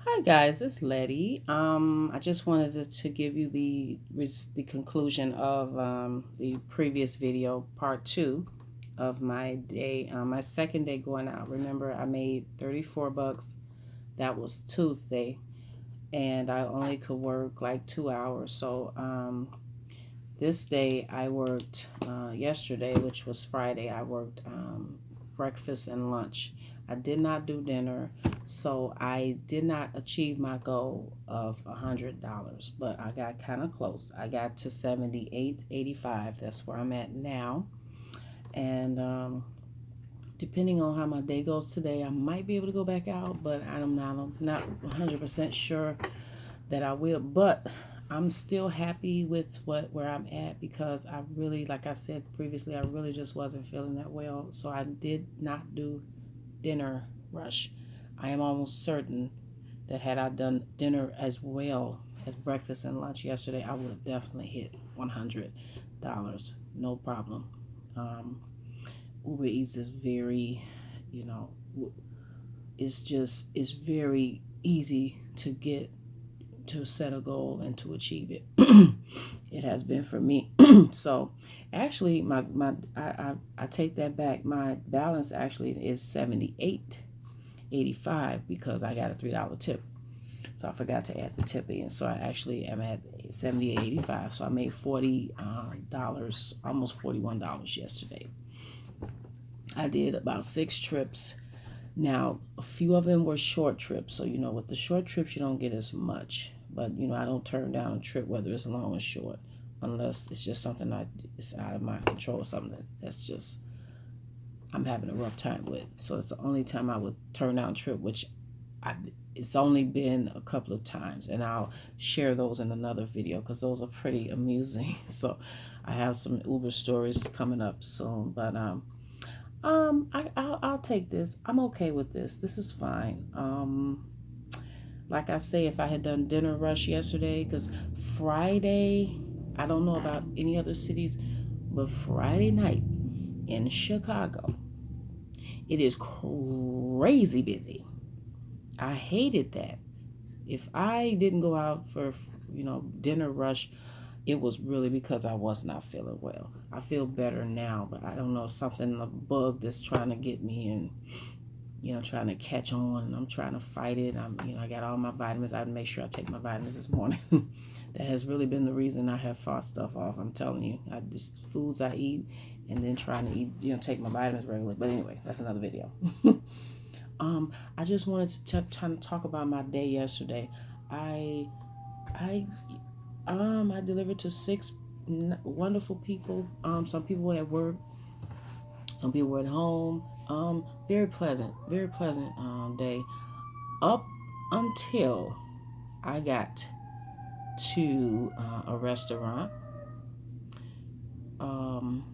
Hi guys, it's Letty. I just wanted to give you the conclusion of the previous video, part two of my day, my second day going out. Remember, I made $34. That was Tuesday, and I only could work like 2 hours. So this day I worked. Yesterday, which was Friday, I worked breakfast and lunch. I did not do dinner, so I did not achieve my goal of $100, but I got kind of close. I got to 78.85. That's where I'm at now, and depending on how my day goes today, I might be able to go back out, but I'm not 100% sure that I will. But I'm still happy with where I'm at because I really, like I said previously, I really just wasn't feeling that well. So I did not do dinner rush. I am almost certain that had I done dinner as well as breakfast and lunch yesterday, I would have definitely hit $100. No problem. Um, Uber Eats is very, you know, it's very easy to get to set a goal and to achieve it. It has been for me. So actually I take that back. My balance actually is 78.85 because I got a $3 tip. So I forgot to add the tip in. So I actually am at 78.85. So I made $40, almost $41 yesterday. I did about 6 trips. Now, a few of them were short trips. So, with the short trips, you don't get as much. But, I don't turn down a trip, whether it's long or short, unless it's just something that is out of my control or something that's just I'm having a rough time with. So it's the only time I would turn down a trip, which it's only been a couple of times. And I'll share those in another video because those are pretty amusing. So I have some Uber stories coming up soon. But I'll take this. I'm okay with this. This is fine. Like I say, if I had done dinner rush yesterday, because Friday, I don't know about any other cities, but Friday night in Chicago, it is crazy busy. I hated that. If I didn't go out for, dinner rush, it was really because I was not feeling well. I feel better now, but I don't know, something, a bug that's trying to get me and, trying to catch on, and I'm trying to fight it. I got all my vitamins. I had to make sure I take my vitamins this morning. That has really been the reason I have fought stuff off. I'm telling you, foods I eat, and then trying to eat, take my vitamins regularly. But anyway, that's another video. I just wanted to talk about my day yesterday. I I I delivered to 6 wonderful people. Some people were at work, some people were at home. Very pleasant day up until I got to a restaurant. Um,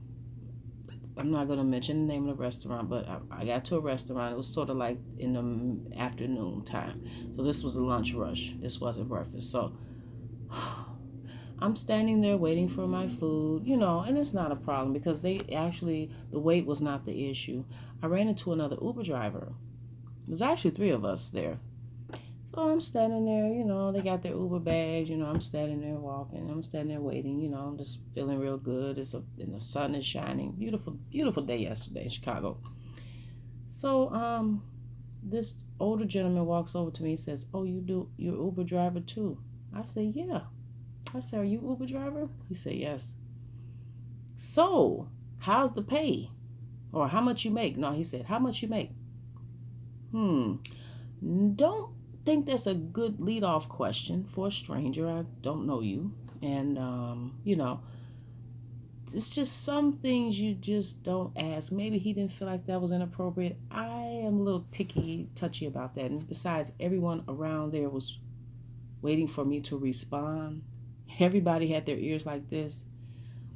I'm not going to mention the name of the restaurant, but I got to a restaurant. It was sort of like in the afternoon time. So this was a lunch rush. This wasn't breakfast. So I'm standing there waiting for my food, and it's not a problem because the wait was not the issue. I ran into another Uber driver. There's actually 3 of us there. So I'm standing there, they got their Uber bags, I'm standing there walking, I'm standing there waiting, I'm just feeling real good. And the sun is shining. Beautiful, beautiful day yesterday in Chicago. So this older gentleman walks over to me and says, "Oh, you're Uber driver too?" I said, "Yeah." I said, "Are you Uber driver?" He said, "Yes." "So, how's the pay? Or how much you make?" No, he said, "How much you make?" Don't think that's a good lead-off question for a stranger. I don't know you. And, it's just some things you just don't ask. Maybe he didn't feel like that was inappropriate. I am a little picky, touchy about that. And besides, everyone around there was waiting for me to respond. Everybody had their ears like this,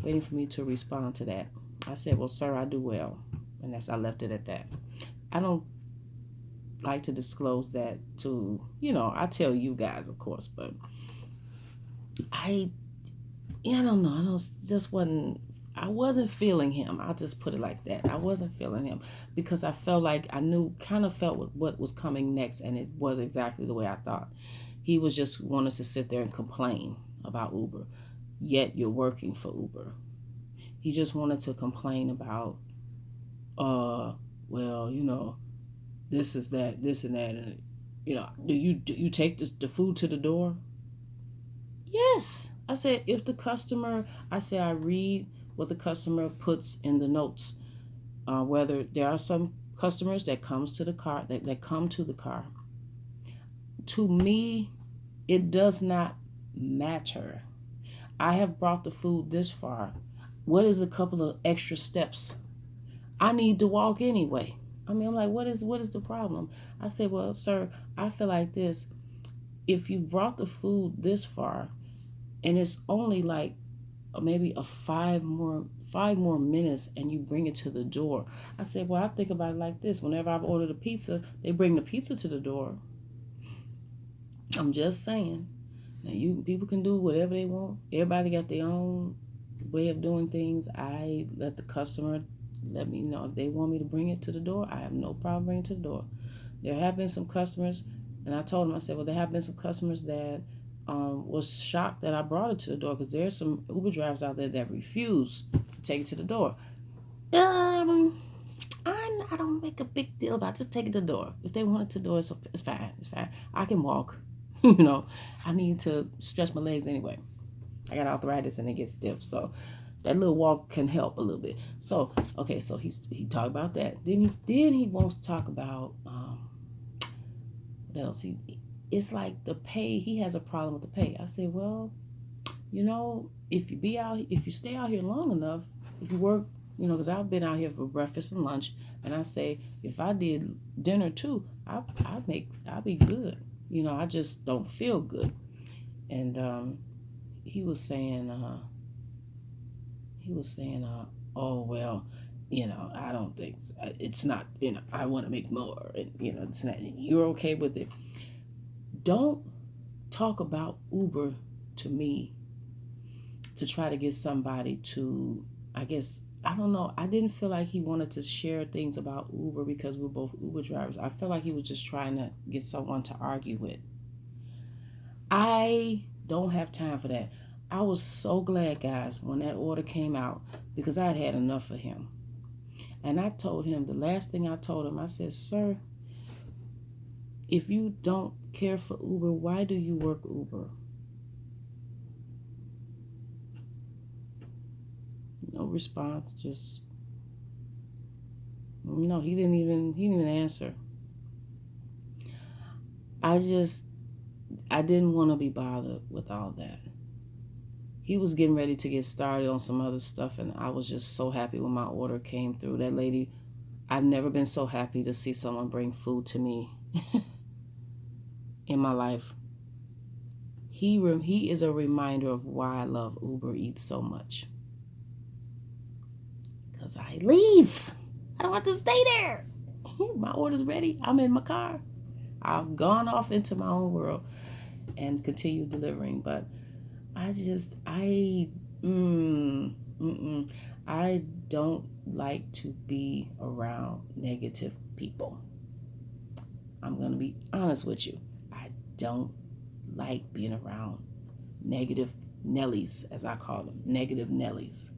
waiting for me to respond to that. I said, "Well, sir, I do well." And I left it at that. I don't like to disclose that to, I tell you guys, of course, but I don't know. I don't, just wasn't I wasn't feeling him. I'll just put it like that. I wasn't feeling him because I felt like I kind of felt what was coming next, and it was exactly the way I thought. He was just wanted to sit there and complain about Uber, yet you're working for Uber. He just wanted to complain about, well, this is that, this and that, and do you take the food to the door? Yes. I said, if the customer, I read what the customer puts in the notes. Whether there are some customers that comes to the car, that come to the car. To me, it does not matter. I have brought the food this far. What is a couple of extra steps? I need to walk anyway. I mean, I'm like, what is the problem? I said, well, sir, I feel like this. If you brought the food this far, and it's only like maybe 5 more minutes, and you bring it to the door. I said, well, I think about it like this. Whenever I've ordered a pizza, they bring the pizza to the door. I'm just saying. Now, people can do whatever they want. Everybody got their own way of doing things. I let the customer let me know if they want me to bring it to the door. I have no problem bringing it to the door. There have been some customers, and I told them, I said, well, there have been some customers that was shocked that I brought it to the door, because there's some Uber drivers out there that refuse to take it to the door. I don't make a big deal about it. Just take it to the door. If they want it to the door, it's fine. It's fine. I can walk. I need to stretch my legs anyway. I got arthritis and it gets stiff, so that little walk can help a little bit. So okay, so he talked about that. Then he wants to talk about what else? It's like the pay. He has a problem with the pay. I said, well, if you stay out here long enough, if you work, because I've been out here for breakfast and lunch, and I say if I did dinner too, I'll be good. I just don't feel good. And he was saying, oh well, I don't think it's not. I want to make more, and it's not. You're okay with it. Don't talk about Uber to me to try to get somebody to, I guess, I don't know. I didn't feel like he wanted to share things about Uber because we're both Uber drivers. I felt like he was just trying to get someone to argue with. I don't have time for that. I was so glad, guys, when that order came out, because I'd had enough of him. And I told him, the last thing I told him, I said, sir, if you don't care for Uber, why do you work Uber? No response, just no, he didn't even answer. I didn't want to be bothered with all that. He was getting ready to get started on some other stuff, and I was just so happy when my order came through. That lady, I've never been so happy to see someone bring food to me in my life. He is a reminder of why I love Uber Eats so much. Because I leave. I don't have to stay there. My order's ready. I'm in my car. I've gone off into my own world and continue delivering. But I don't like to be around negative people. I'm going to be honest with you. I don't like being around negative Nellies, as I call them, negative Nellies.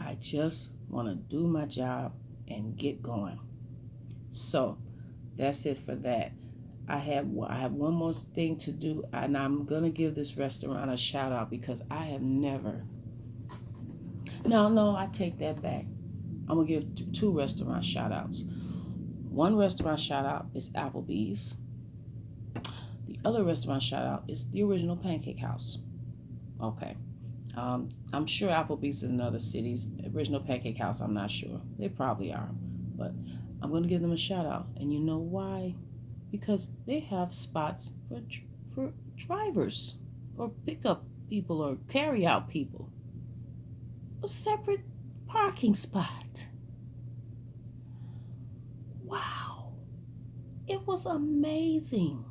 I just want to do my job and get going. So that's it for that. I have one more thing to do, and I'm going to give this restaurant a shout out because I have never. No, I take that back. I'm going to give two restaurant shout outs. One restaurant shout out is Applebee's. The other restaurant shout out is the Original Pancake House. Okay. I'm sure Applebee's is in other cities. Original Pancake House, I'm not sure. They probably are. But I'm going to give them a shout out. And you know why? Because they have spots for drivers or pickup people or carry out people. A separate parking spot. Wow. It was amazing.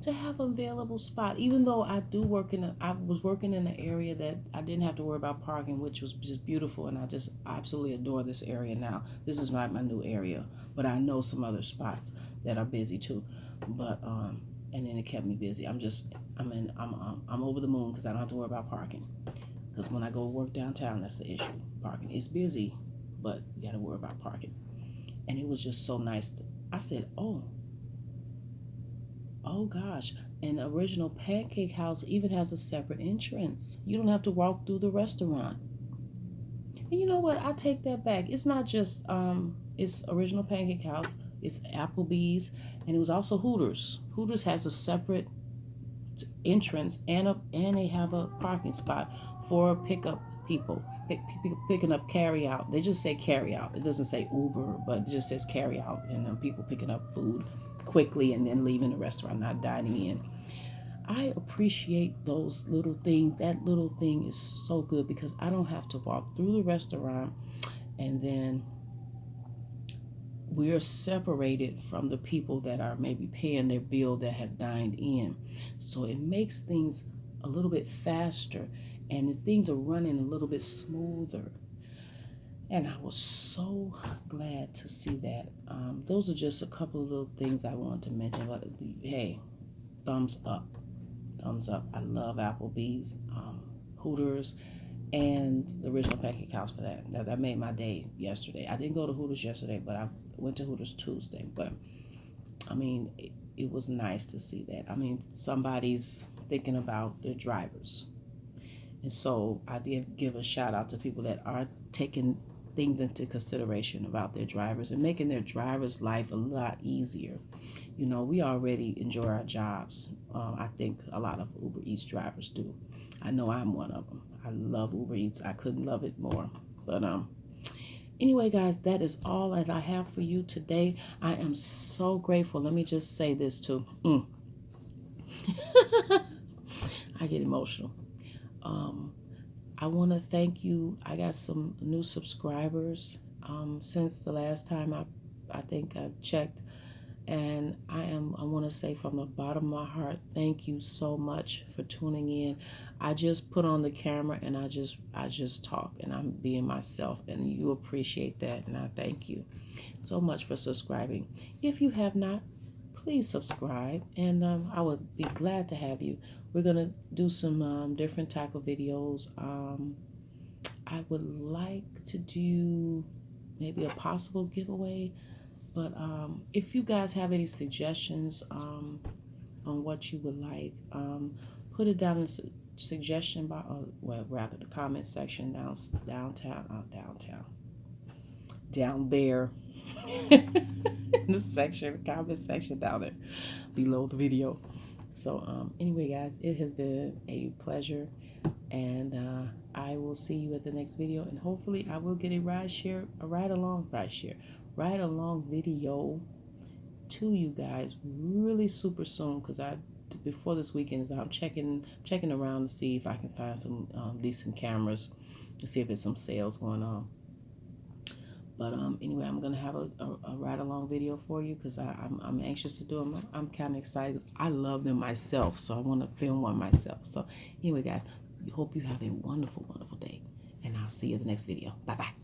to have an available spot. Even though I was working in an area that I didn't have to worry about parking, which was just beautiful, and I just absolutely adore this area now. This is my new area, but I know some other spots that are busy too. But and then it kept me busy. I'm over the moon because I don't have to worry about parking. Because when I go work downtown, that's the issue. Parking. It's busy, but you got to worry about parking. And it was just so nice. I said, oh gosh. And Original Pancake House even has a separate entrance. You don't have to walk through the restaurant. And you know what? I take that back. It's not just it's Original Pancake House. It's Applebee's, and it was also Hooters. Hooters has a separate entrance and they have a parking spot for pickup people picking up carry out. They just say carry out. It doesn't say Uber, but it just says carry out, and people picking up food quickly and then leaving the restaurant, not dining in. I appreciate those little things. That little thing is so good because I don't have to walk through the restaurant and then we're separated from the people that are maybe paying their bill that have dined in. So it makes things a little bit faster and things are running a little bit smoother. And I was so glad to see that. Those are just a couple of little things I wanted to mention. But hey, thumbs up. Thumbs up. I love Applebee's, Hooters, and the Original Pancake House for that. That made my day yesterday. I didn't go to Hooters yesterday, but I went to Hooters Tuesday. But, I mean, it was nice to see that. I mean, somebody's thinking about their drivers. And so I did give a shout out to people that are taking things into consideration about their drivers and making their drivers' life a lot easier. You know, we already enjoy our jobs. I think a lot of Uber Eats drivers do. I know I'm one of them. I love Uber Eats. I couldn't love it more. But anyway, guys, that is all that I have for you today. I am so grateful. Let me just say this too. I get emotional. I want to thank you. I got some new subscribers since the last time I think I checked. And I want to say from the bottom of my heart, thank you so much for tuning in. I just put on the camera and I just talk and I'm being myself, and you appreciate that, and I thank you so much for subscribing. If you have not, please subscribe, and I would be glad to have you. We're gonna do some different type of videos. I would like to do maybe a possible giveaway. But if you guys have any suggestions on what you would like, put it down in the suggestion box, well, rather the comment section down there in the section, comment section down there below the video. So anyway, guys, it has been a pleasure, and I will see you at the next video, and hopefully I will get a ride along video to you guys really super soon, because before this weekend is out, I'm checking around to see if I can find some decent cameras to see if there's some sales going on. But anyway, I'm gonna have a ride along video for you because I'm anxious to do them. I'm kind of excited because I love them myself, so I want to film one myself. So anyway, guys, hope you have a wonderful, wonderful day, and I'll see you in the next video. Bye bye.